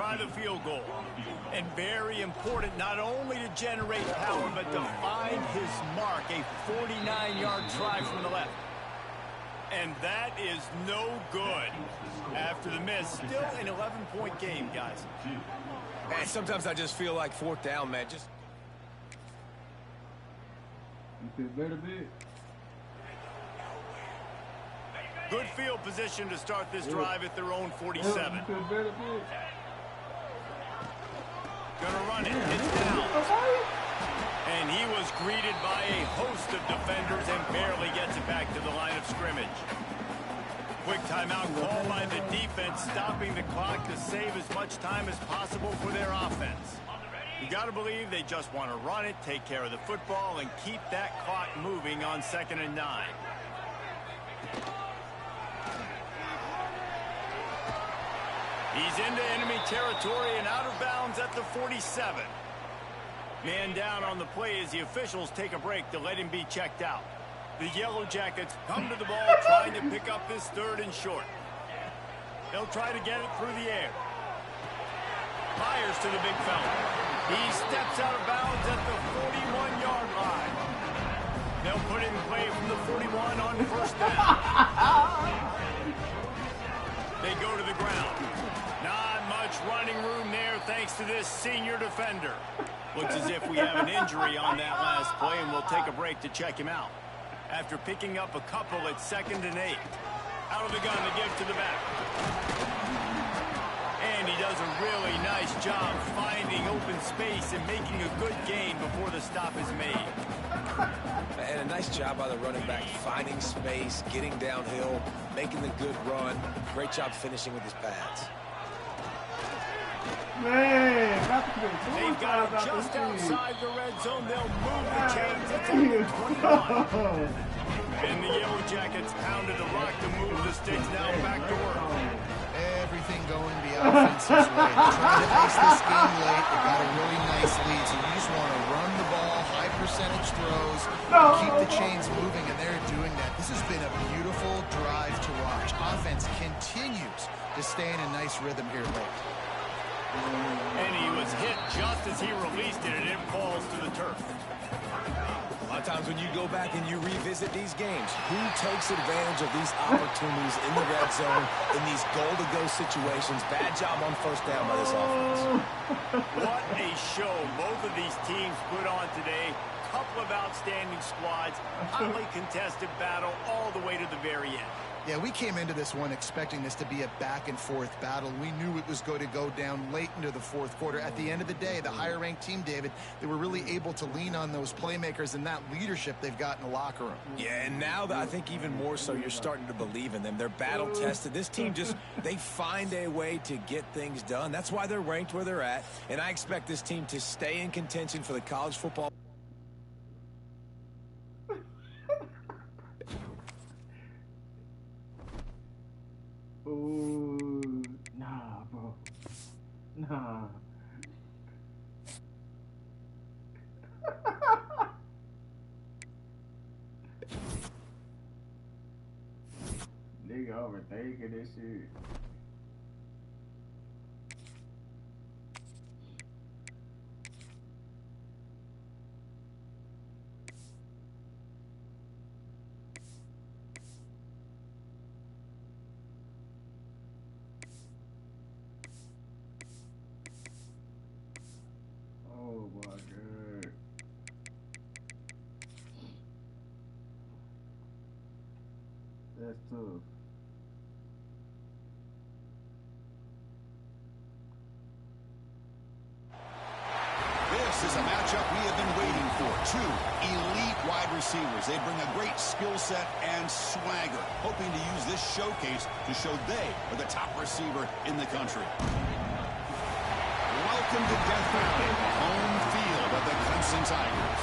try the field goal. And very important not only to generate power, but to find his mark, a 49-yard try from the left. And that is no good. After the miss, still an 11-point game, guys. Man, sometimes I just feel like fourth down, man. Just... Good field position to start this drive at their own 47. Gonna run it. It's down. And he was greeted by a host of defenders and barely gets it back to the line of scrimmage. Quick timeout call by the defense, stopping the clock to save as much time as possible for their offense. You got to believe they just want to run it, take care of the football, and keep that clock moving on 2nd and 9. He's into enemy territory and out of bounds at the 47. Man down on the play as the officials take a break to let him be checked out. The Yellow Jackets come to the ball trying to pick up this 3rd and short. They'll try to get it through the air. Fires to the big fella. He steps out of bounds at the 41-yard line. They'll put it in play from the 41 on 1st down. They go to the ground. Not much running room there thanks to this senior defender. Looks as if we have an injury on that last play, and we'll take a break to check him out. After picking up a couple at 2nd and 8. Out of the gun to give to the back. And he does a really nice job finding open space and making a good gain before the stop is made. And a nice job by the running back, finding space, getting downhill, making the good run. Great job finishing with his pads. Man, they've got him just outside the red zone. They'll move the chains. It's at the 21. And the Yellow Jackets pounded the rock to move the sticks. Now back to work. Everything going the offense's way. Trying to face this game late. They got a really nice lead, so you just want to run the ball, high percentage throws, keep the chains moving, and they're doing that. This has been a beautiful drive to watch. Offense continues to stay in a nice rhythm here late. And he was hit just as he released it, and it falls to the turf. A lot of times when you go back and you revisit these games, who takes advantage of these opportunities in the red zone, in these goal-to-go situations? Bad job on 1st down by this offense. What a show both of these teams put on today. Couple of outstanding squads, hotly contested battle all the way to the very end. Yeah, we came into this one expecting this to be a back-and-forth battle. We knew it was going to go down late into the 4th quarter. At the end of the day, the higher-ranked team, David, they were really able to lean on those playmakers and that leadership they've got in the locker room. Yeah, and now I think even more so you're starting to believe in them. They're battle-tested. This team just, they find a way to get things done. That's why they're ranked where they're at, and I expect this team to stay in contention for the college football. Ooh, nah, bro. Nah. Nigga overthinking this shit. Oh my God. That's tough. This is a matchup we have been waiting for. Two elite wide receivers. They bring a great skill set and swagger, hoping to use this showcase to show they are the top receiver in the country. Welcome to Death Valley, home field of the Clemson Tigers.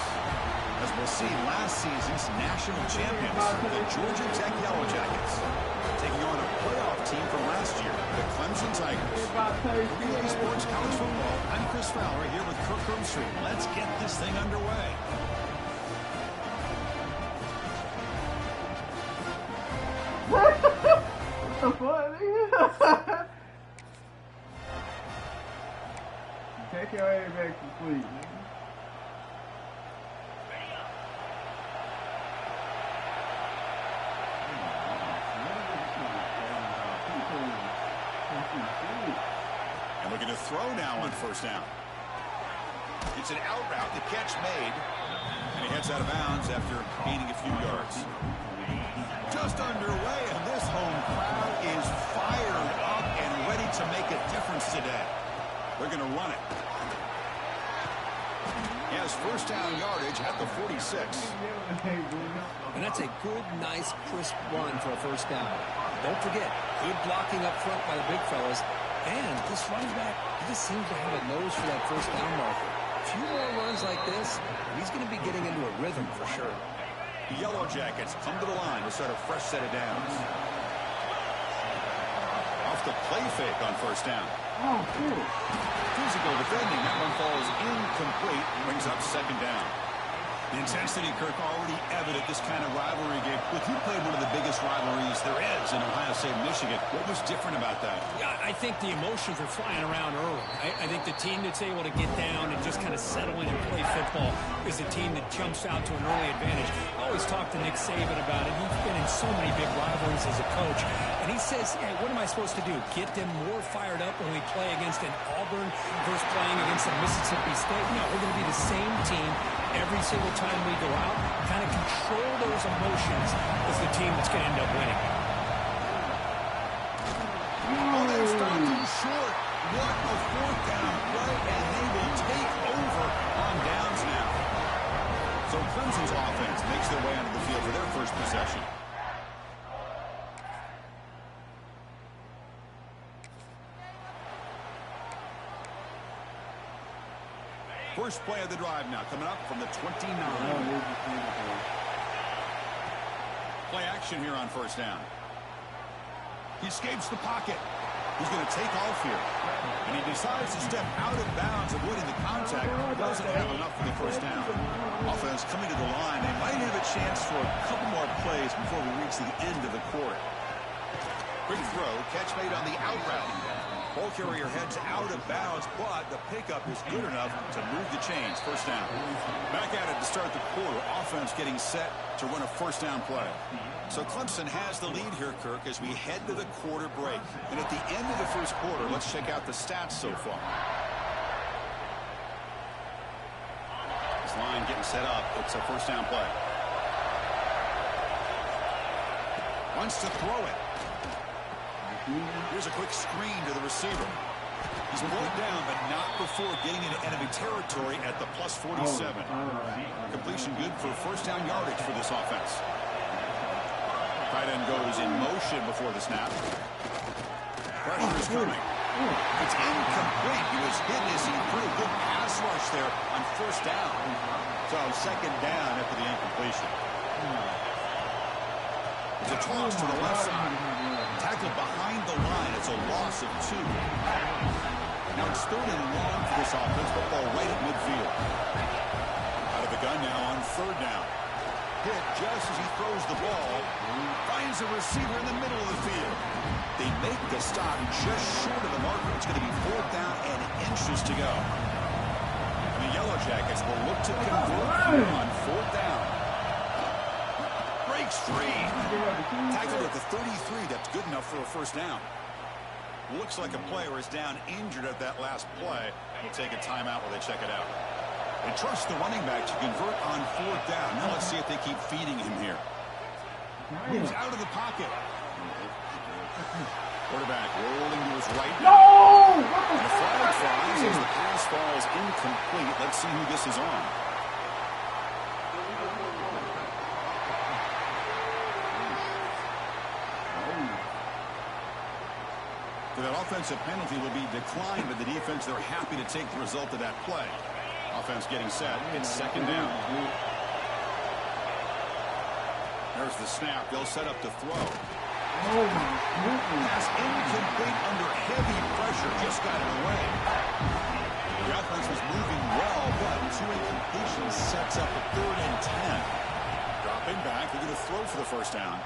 As we'll see, last season's national champions, the Georgia Tech Yellow Jackets, taking on a playoff team from last year, the Clemson Tigers. Relay Sports College Football, I'm Chris Fowler here with Kirk Roomstreet. Let's get this thing underway. What the fuck, nigga? Take your head back to sleep, nigga. And looking to throw now on first down. It's an out route, the catch made. And he heads out of bounds after gaining a few yards. Just underway, and this home crowd is fired up and ready to make a difference today. They're going to run it. He has first down yardage at the 46. And that's a good, nice, crisp run for a first down. Don't forget, good blocking up front by the big fellas. And this running back, he just seems to have a nose for that first down marker. A few more runs like this, he's going to be getting into a rhythm for sure. The Yellow Jackets come to the line to start a fresh set of downs. Off the play fake on first down. Oh, cool. Physical defending. That one falls incomplete. Brings up second down. The intensity, Kirk, already evident this kind of rivalry game. Look, you played one of the biggest rivalries there is in Ohio State, Michigan. What was different about that? Yeah, I think the emotions are flying around early. I think the team that's able to get down and just kind of settle in and play football is the team that jumps out to an early advantage. I always talk to Nick Saban about it. He's been in so many big rivalries as a coach. And he says, hey, what am I supposed to do? Get them more fired up when we play against an Auburn versus playing against a Mississippi State? No, we're going to be the same team every single time we go out. Kind of control those emotions as the team that's going to end up winning. Oh, they're starting short. What a fourth down play, and they will take over on downs now. So Clemson's offense makes their way onto the field for their first possession. First play of the drive now, coming up from the 29. Play action here on first down. He escapes the pocket. He's going to take off here. And he decides to step out of bounds, avoiding the contact. Doesn't have enough for the first down. Offense coming to the line. They might have a chance for a couple more plays before we reach the end of the quarter. Quick throw, catch made on the out route. Ball carrier heads out of bounds, but the pickup is good enough to move the chains. First down. Back at it to start the quarter. Offense getting set to run a first down play. So Clemson has the lead here, Kirk, as we head to the quarter break. And at the end of the first quarter, let's check out the stats so far. This line getting set up. It's a first down play. Wants to throw it. Here's a quick screen to the receiver. He's brought down, but not before getting into enemy territory at the plus 47. Completion good for first down yardage for this offense. Tight end goes in motion before the snap. Pressure is coming. It's incomplete. He was hidden as he threw. Good pass rush there on first down. So second down after the incompletion. It's a toss to the left side. Tackled behind the line. It's a loss of 2. Now it's third and long for this offense, but ball right at midfield. Out of the gun now on third down. Hit just as he throws the ball. Finds a receiver in the middle of the field. They make the stop just short of the marker. It's going to be fourth down and inches to go. And the Yellow Jackets will look to convert on fourth down. Breaks free. Tackled at the 33. That's good enough for a first down. Looks like a player is down injured at that last play. We'll take a timeout while they check it out. They trust the running back to convert on fourth down. Now let's see if they keep feeding him here. Moves out of the pocket. Quarterback rolling to his right. No! And the flag flies as the pass falls incomplete. Let's see who this is on. That offensive penalty will be declined by the defense. They're happy to take the result of that play. Offense getting set. It's second down. There's the snap. They'll set up to throw. Pass incomplete under heavy pressure. Just got it away. The offense was moving well, but 2 incompletions sets up a 3rd and 10. Dropping back. They're going to throw for the first down.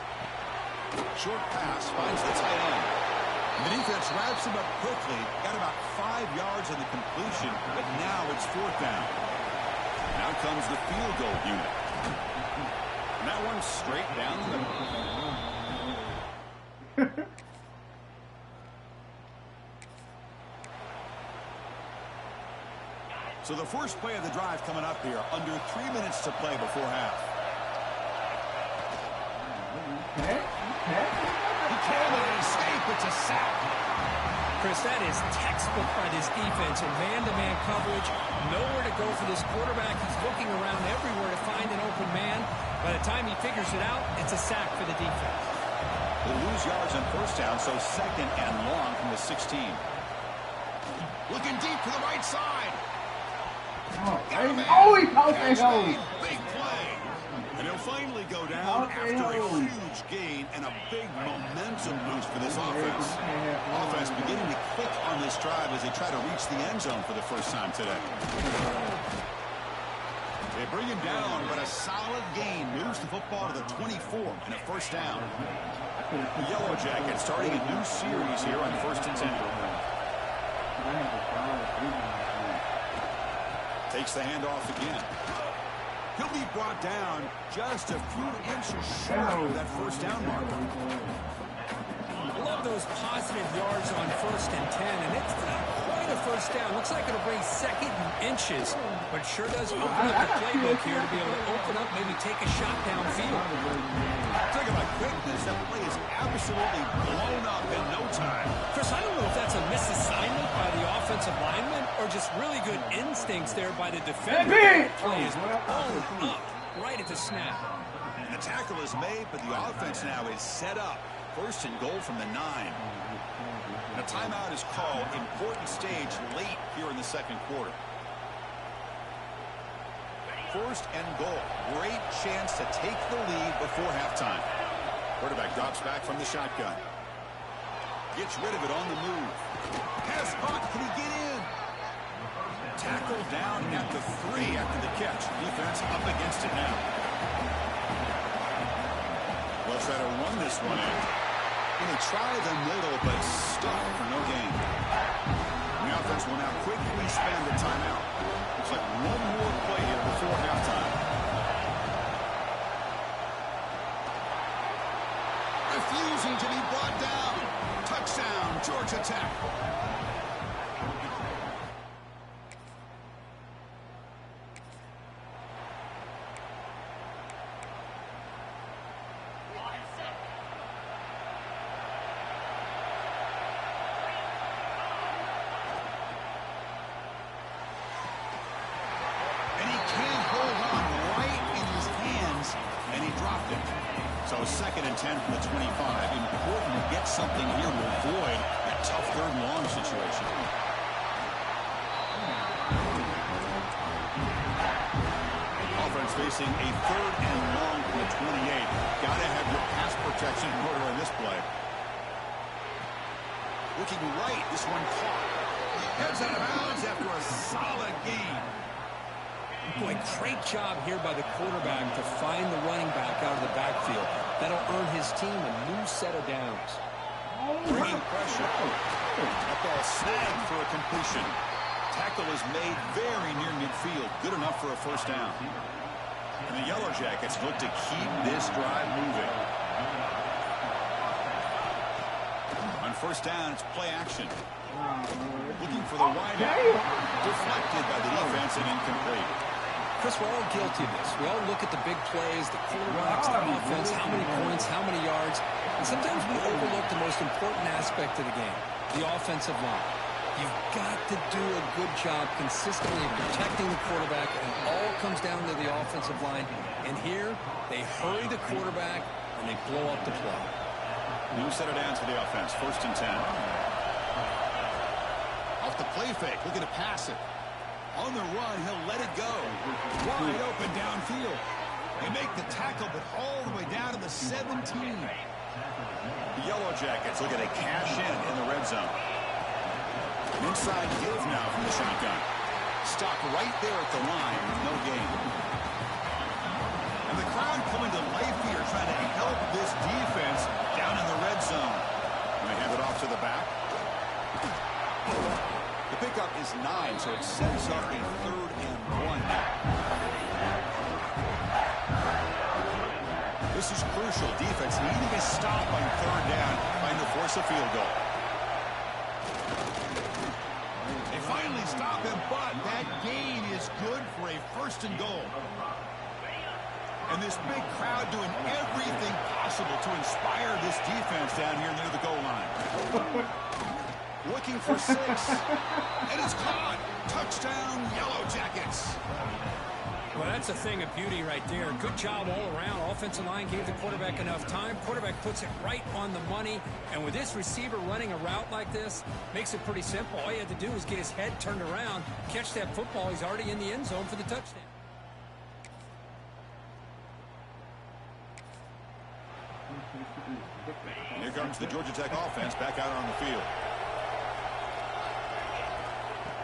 Short pass finds the tight end. The defense wraps him up quickly. Got about 5 yards on the completion, but now it's 4th down. Now comes the field goal unit. And that one's straight down the middle. So the first play of the drive coming up here. Under 3 minutes to play before half. He can't escape. It's a sack. Chris, that is textbook by this defense in man-to-man coverage. Nowhere to go for this quarterback. He's looking around everywhere to find an open man. By the time he figures it out, it's a sack for the defense. They lose yards on 1st down, so 2nd and long from the 16. Looking deep to the right side. Oh, he caught that hole. Big play. And he'll finally go down after a huge gain and a big momentum boost for this offense. Offense beginning to click on this drive as they try to reach the end zone for the first time today. They bring him down, but a solid gain moves the football to the 24 and a 1st down. The Yellow Jackets starting a new series here on 1st and 10. Takes the handoff again. He'll be brought down just a few inches short of that 1st down marker. I love those positive yards on 1st and 10, and it's not quite a 1st down. Looks like it'll bring 2nd and inches, but sure does open up the playbook here to be able to open up, maybe take a shot downfield. Talk about quickness. That play is absolutely blown up in no time. Chris, I don't know if that's a misassignment by the offensive lineman or just really good instincts there by the defender. The play is blown up right at the snap. And the tackle is made, but the offense now is set up. 1st and goal from the 9. And a timeout is called. Important stage late here in the 2nd quarter. 1st and goal. Great chance to take the lead before halftime. Quarterback drops back from the shotgun. Gets rid of it on the move. Pass caught. Can he get in? Tackle down at the 3 after the catch. Defense up against it now. They'll try to run this one in. They try the middle, but stuck for no gain. And the offense will now quickly spend the timeout. Looks like one more play here before halftime. Refusing to be brought down. Touchdown, Georgia Tech. So 2nd and 10 from the 25. Important to get something here to avoid that tough 3rd and long situation. Offense facing a 3rd and long from the 28. Got to have your pass protection in order in this play. Looking right, this one caught. Heads out of bounds after a solid gain. Boy, great job here by the quarterback to find the running back out of the backfield. That'll earn his team a new set of downs. Bringing pressure. That ball snagged for a completion. Tackle is made very near midfield. Good enough for a 1st down. And the Yellow Jackets look to keep this drive moving. On 1st down, it's play action. Looking for the wide out. Deflected by the defense and incomplete. Chris, we're all guilty of this. We all look at the big plays, the quarterbacks, the offense, how many points, how many yards. And sometimes we overlook the most important aspect of the game, the offensive line. You've got to do a good job consistently protecting the quarterback, and it all comes down to the offensive line. And here, they hurry the quarterback, and they blow up the play. New set of downs for the offense. 1st and 10. Off the play fake, looking to pass it. On the run, he'll let it go. Wide open downfield. They make the tackle, but all the way down to the 17. The Yellow Jackets looking to cash in the red zone. An inside give now from the shotgun. Stop right there at the line with no gain. And the crowd coming to life here, trying to help this defense down in the red zone. And they hand it off to to the back. The pickup is 9, so it sets up a 3rd and 1 now. This is crucial. Defense needing a stop on 3rd down, trying to force a field goal. They finally stop him, but that gain is good for a 1st and goal. And this big crowd doing everything possible to inspire this defense down here near the goal line. Looking for 6. And it's caught. Touchdown, Yellow Jackets. Well, that's a thing of beauty right there. Good job all around. Offensive line gave the quarterback enough time. Quarterback puts it right on the money. And with this receiver running a route like this, makes it pretty simple. All you had to do was get his head turned around, catch that football. He's already in the end zone for the touchdown. Here comes the Georgia Tech offense back out on the field.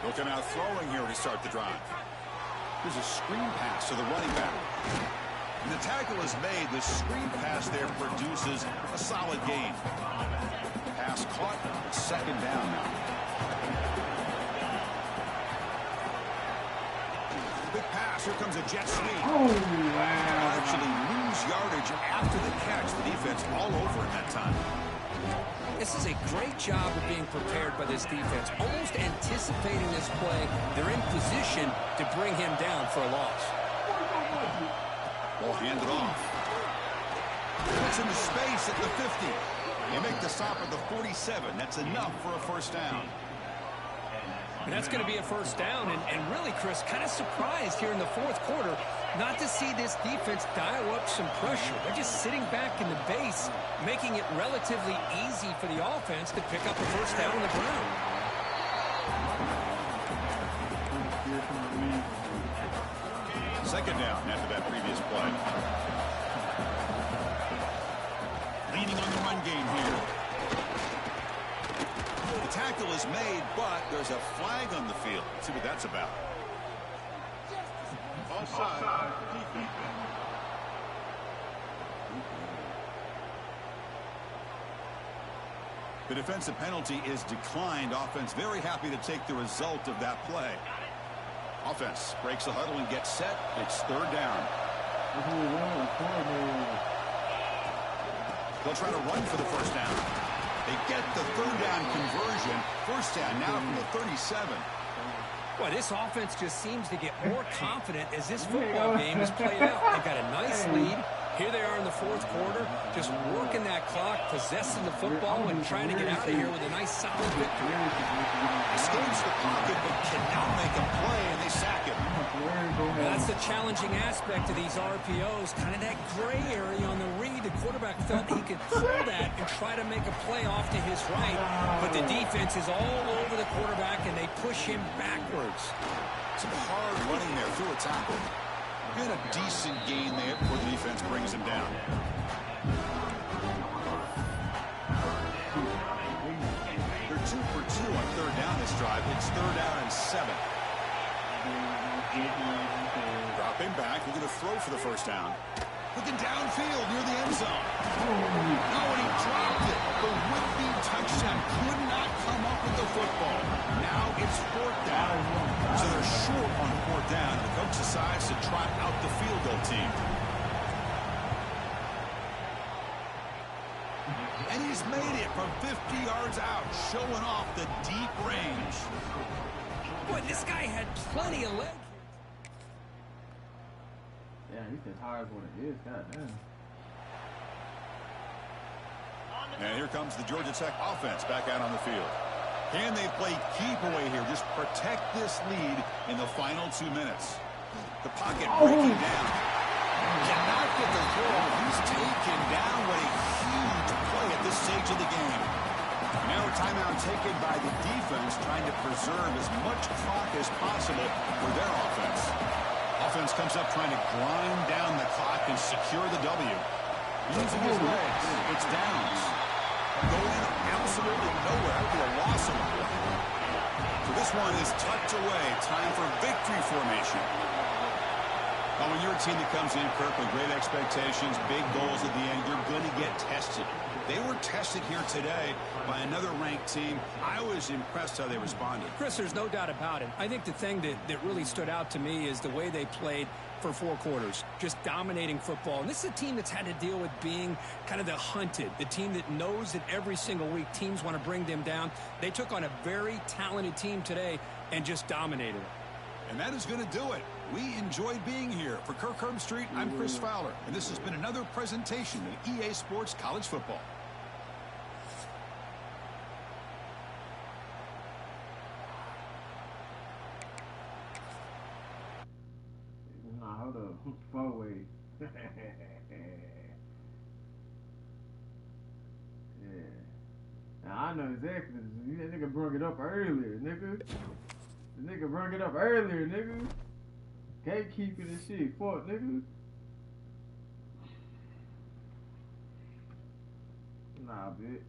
They'll come out throwing here to start the drive. Here's a screen pass to the running back. And the tackle is made. The screen pass there produces a solid gain. Pass caught. 2nd down now. Big pass. Here comes a jet sweep. Oh, wow. Actually lose yardage after the catch. The defense all over him that time. This is a great job of being prepared by this defense. Almost anticipating this play. They're in position to bring him down for a loss. Ball handed off. Puts into space at the 50. They make the stop at the 47. That's enough for a 1st down. And that's going to be a 1st down. And really, Chris, kind of surprised here in the 4th quarter not to see this defense dial up some pressure. They're just sitting back in the base, making it relatively easy for the offense to pick up a 1st down on the ground. Second down after that previous play. Leaning on the run game here. The tackle is made, but there's a flag on the field. Let's see what that's about. Offside. The defensive penalty is declined. Offense very happy to take the result of that play. Offense breaks the huddle and gets set. It's 3rd down. They'll try to run for the 1st down. They get the 3rd down conversion. 1st down now from the 37. Well, this offense just seems to get more confident as this football game is played out. They've got a nice lead. Here they are in the 4th quarter, just working that clock, possessing the football, and trying to get out of here with a nice, solid victory. Escapes the pocket, but cannot make a play, and they sack him. Well, that's the challenging aspect of these RPOs, kind of that gray area on the read. The quarterback felt he could throw that and try to make a play off to his right, but the defense is all over the quarterback, and they push him backwards. Some hard running there through a tackle. Get a decent gain there before the defense brings him down. They're 2 for 2 on 3rd down this drive. It's 3rd down and 7. Dropping back. We're going to throw for the 1st down. Looking downfield near the end zone. No, and he dropped it. The would-be touchdown could not come up with the football. Now it's 4th down. So they're short on 4th down. The coach decides to trot out the field goal team. And he's made it from 50 yards out, showing off the deep range. Boy, this guy had plenty of leg. Yeah, he's as hard as what it is. God damn. And here comes the Georgia Tech offense back out on the field. Can they play keep away here? Just protect this lead in the final 2 minutes. The pocket breaking down. Cannot get the throw. He's taken down. What a huge play at this stage of the game. Now a timeout taken by the defense, trying to preserve as much clock as possible for their offense. Offense comes up trying to grind down the clock and secure the W. Using his legs. It's downs. Going absolutely nowhere. That would be a loss of a play. So this one is tucked away. Time for victory formation. Well, when you're a team that comes in, Kirk, with great expectations, big goals at the end, you're going to get tested. They were tested here today by another ranked team. I was impressed how they responded. Chris, there's no doubt about it. I think the thing that really stood out to me is the way they played for 4 quarters, just dominating football. And this is a team that's had to deal with being kind of the hunted, the team that knows that every single week teams want to bring them down. They took on a very talented team today and just dominated it. And that is going to do it. We enjoyed being here. For Kirk Herbstreit, I'm Chris Fowler, and this has been another presentation of EA Sports College Football. Nah, hold up. 4-way. Yeah. Now, I know exactly. That nigga brought it up earlier, nigga. The nigga brought it up earlier, nigga. Gatekeeping and shit. Fuck, nigga. Nah, bitch.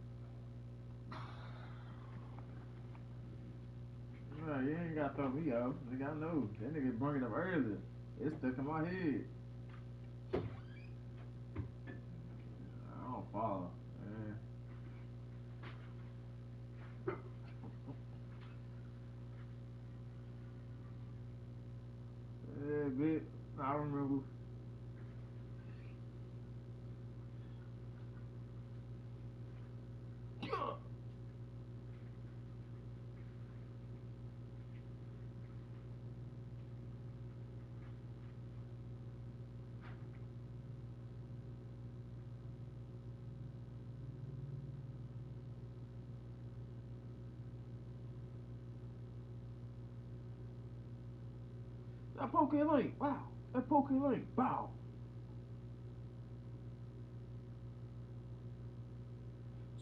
Nah, you ain't gotta throw me out. Nigga, I know. That nigga brought it up earlier. It's stuck in my head. I don't follow, man. Yeah, bitch. I remember. That poke link, wow. That poke link, wow.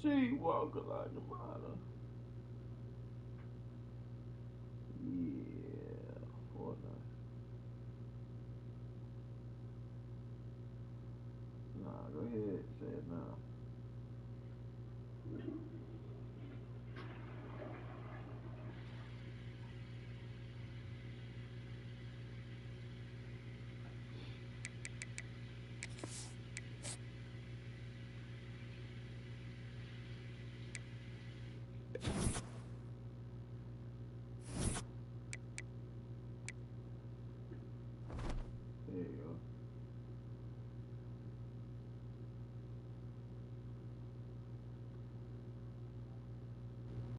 She walk like the mother. Yeah, Fortnite. Nah, go ahead, say it now.